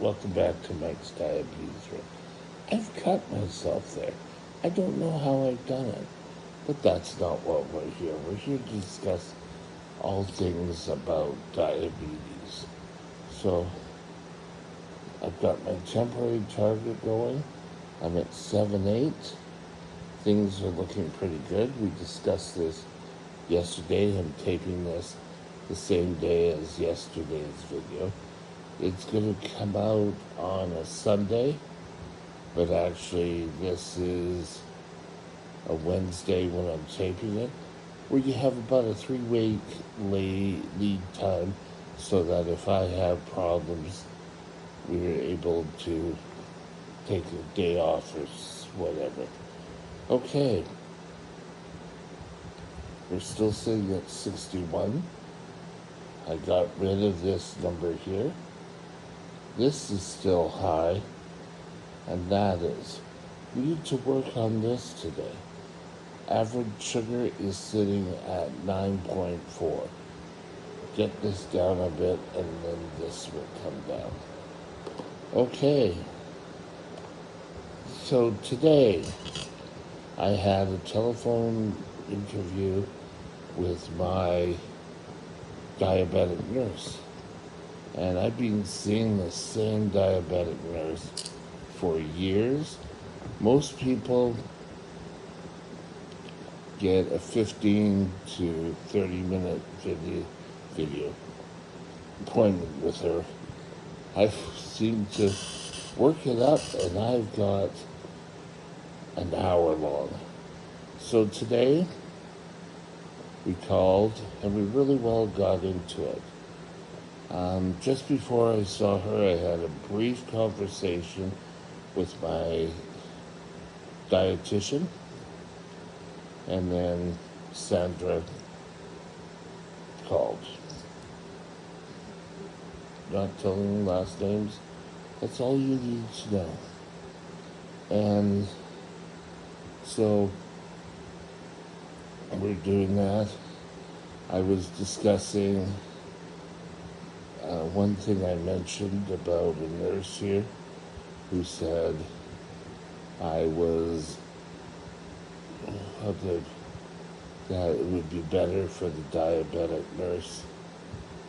welcome back to Mike's Diabetes Room. I've cut myself there. I don't know how I've done it, but that's not what we're here. We're here to discuss all things about diabetes. So, I've got my temporary target going. I'm at 7.8. Things are looking pretty good. We discussed this yesterday. I'm taping this the same day as yesterday's video. It's going to come out on a Sunday, but actually this is a Wednesday when I'm taping it, where you have about a 3-week lead time so that if I have problems, we're able to take a day off or whatever. Okay, we're still sitting at 61. I got rid of this number here. This is still high, and that is, we need to work on this today. Average sugar is sitting at 9.4. Get this down a bit, and then this will come down. Okay, so today I had a telephone interview with my diabetic nurse. And I've been seeing the same diabetic nurse for years. Most people get a 15 to 30-minute video appointment with her. I seem to work it up, and I've got an hour long. So today, we called, and we really well got into it. Just before I saw her, I had a brief conversation with my dietitian, and then Sandra called. Not telling last names, that's all you need to know. And so we're doing that. I was discussing one thing I mentioned about a nurse here who said I was, that it would be better for the diabetic nurse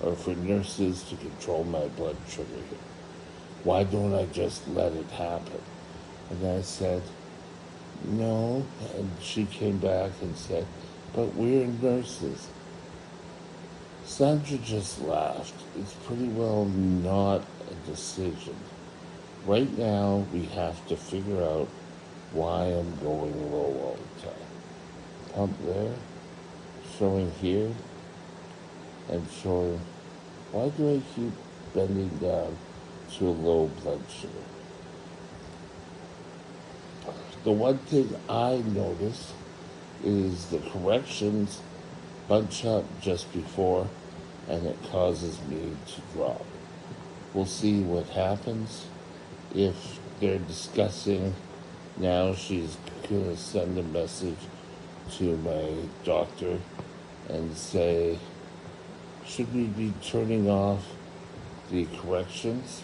or for nurses to control my blood sugar here. Why don't I just let it happen? And I said, no. And she came back and said, but we're nurses. Sandra just laughed. It's pretty well not a decision. Right now, we have to figure out why I'm going low all the time. Pump there, showing here, and showing, why do I keep bending down to a low blood sugar? The one thing I notice is the corrections bunch up just before, and it causes me to drop. We'll see what happens. If they're discussing now, she's going to send a message to my doctor and say, should we be turning off the corrections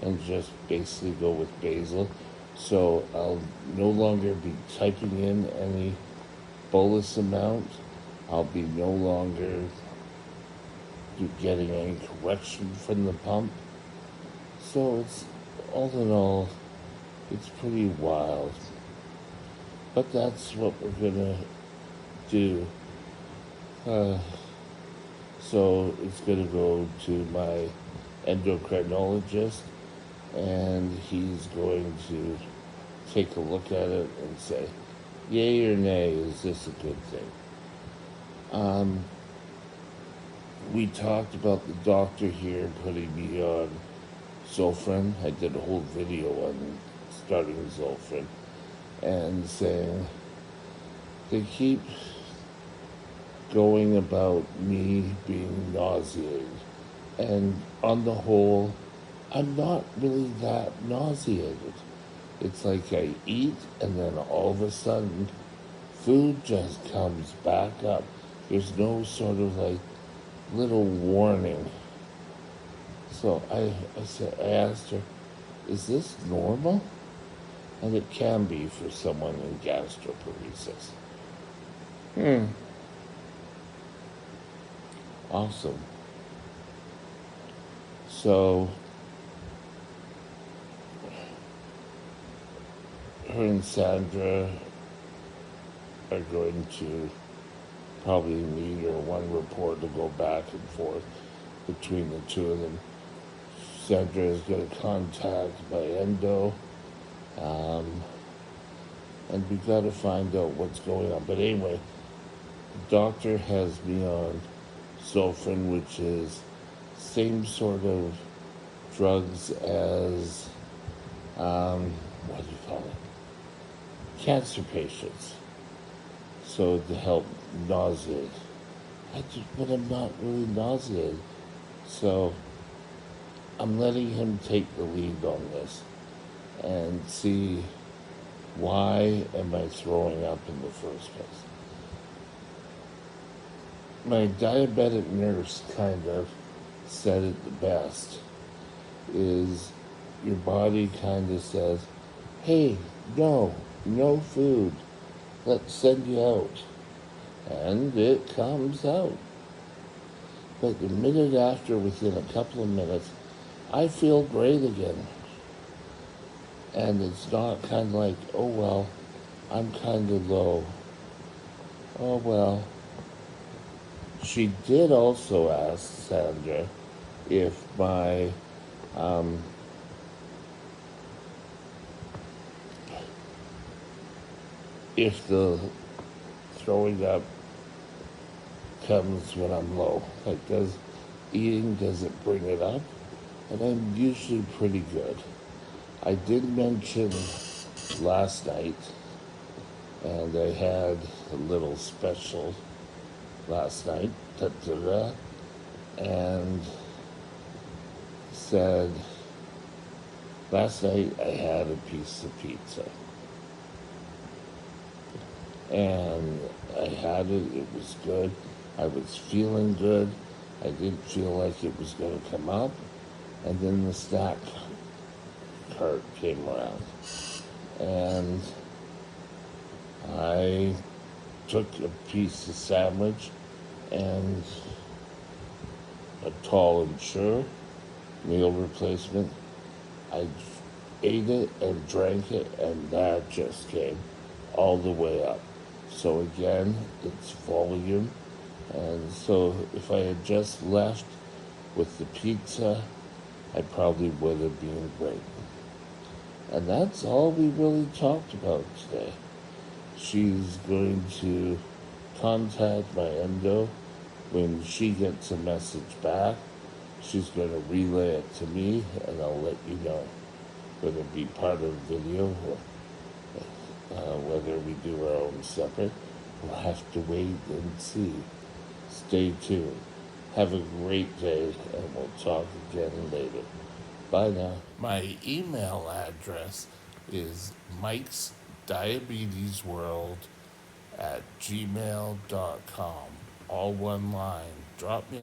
and just basically go with basal? So I'll no longer be typing in any bolus amount. I'll be no longer getting any correction from the pump. So it's, all in all, it's pretty wild. But that's what we're gonna do. So it's gonna go to my endocrinologist, and he's going to take a look at it and say, yay or nay, is this a good thing? We talked about the doctor here putting me on Zofran. I did a whole video on starting Zofran and saying they keep going about me being nauseated. And on the whole, I'm not really that nauseated. It's like I eat, and then all of a sudden, food just comes back up. There's no sort of like little warning. So I asked her, is this normal? And it can be for someone in gastroparesis. Hmm. Awesome. So her and Sandra are going to probably need or one report to go back and forth between the two of them. Sandra is going to contact my endo, um, and we got to find out what's going on. But anyway, the doctor has me on Zofran, which is same sort of drugs as what do you call it? Cancer patients. So to help nauseate. But I'm not really nauseated. So I'm letting him take the lead on this and see why am I throwing up in the first place. My diabetic nurse kind of said it the best, is your body kind of says, hey, no food, let's send you out. And it comes out. But the minute after, within a couple of minutes, I feel great again. And it's not kind of like, oh well, I'm kind of low. Oh well. She did also ask Sandra if my if the throwing up comes when I'm low. Like, does it bring it up? And I'm usually pretty good. I did mention last night, and I had a little special last night, and said, last night I had a piece of pizza. And I had it, it was good. I was feeling good. I didn't feel like it was going to come up. And then the snack cart came around. And I took a piece of sandwich and a tall and sure meal replacement. I ate it and drank it, and that just came all the way up. So again, it's volume. And so if I had just left with the pizza, I probably would have been great. And that's all we really talked about today. She's going to contact my endo. When she gets a message back, she's going to relay it to me, and I'll let you know whether it be part of the video or whether we do our own separate. We'll have to wait and see. Stay tuned. Have a great day, and we'll talk again later. Bye now. My email address is Mike's Diabetes World at gmail.com. All one line. Drop me